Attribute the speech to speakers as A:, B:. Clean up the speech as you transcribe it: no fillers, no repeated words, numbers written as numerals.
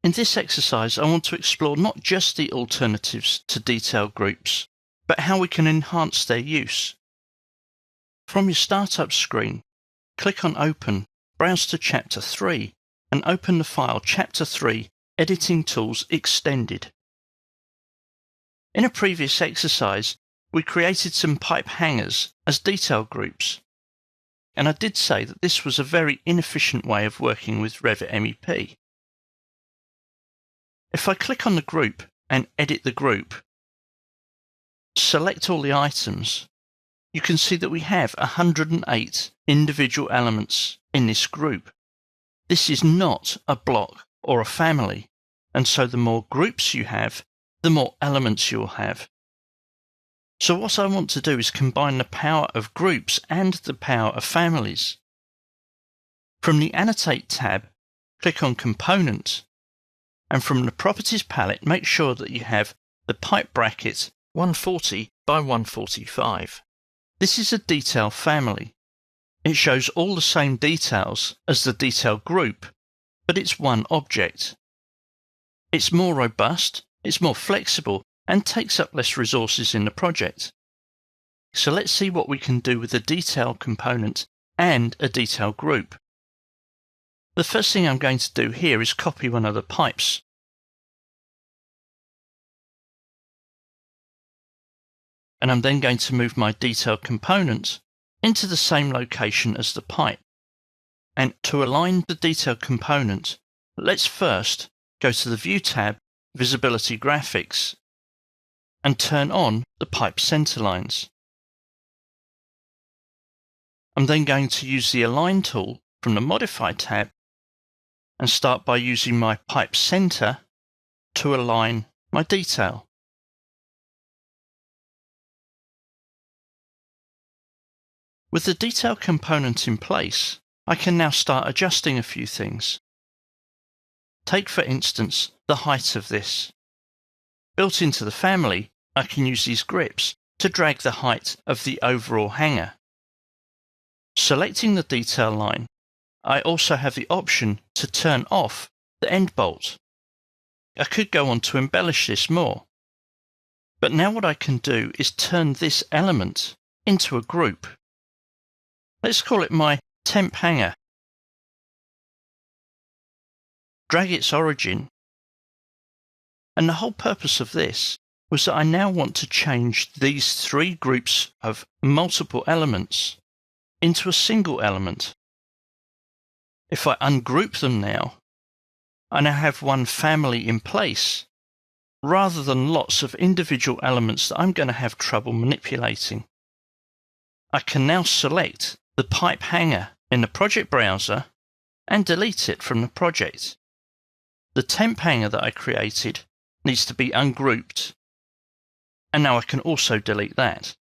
A: In this exercise, I want to explore not just the alternatives to detail groups, but how we can enhance their use. From your startup screen, click on Open, browse to Chapter 3, and open the file Chapter 3 Editing Tools Extended. In a previous exercise, we created some pipe hangers as detail groups, and I did say that this was a very inefficient way of working with Revit MEP. If I click on the group and edit the group, select all the items, you can see that we have 108 individual elements in this group. This is not a block or a family, and so the more groups you have, the more elements you'll have. So what I want to do is combine the power of groups and the power of families. From the Annotate tab, click on Component, and from the Properties palette, make sure that you have the pipe bracket 140 by 145. This is a detail family. It shows all the same details as the detail group, but it's one object. It's more robust, it's more flexible, and takes up less resources in the project. So let's see what we can do with a detail component and a detail group. The first thing I'm going to do here is copy one of the pipes. And I'm then going to move my detail component into the same location as the pipe. And to align the detail component, let's first go to the View tab, Visibility Graphics, and turn on the pipe center lines. I'm then going to use the Align tool from the Modify tab and start by using my pipe center to align my detail. With the detail component in place, I can now start adjusting a few things. Take, for instance, the height of this. Built into the family, I can use these grips to drag the height of the overall hanger. Selecting the detail line, I also have the option to turn off the end bolt. I could go on to embellish this more. But now what I can do is turn this element into a group. Let's call it my temp hanger. Drag its origin. And the whole purpose of this was that I now want to change these three groups of multiple elements into a single element. If I ungroup them now, I now have one family in place, rather than lots of individual elements that I'm going to have trouble manipulating. I can now select the pipe hanger in the project browser and delete it from the project. The temp hanger that I created needs to be ungrouped, and now I can also delete that.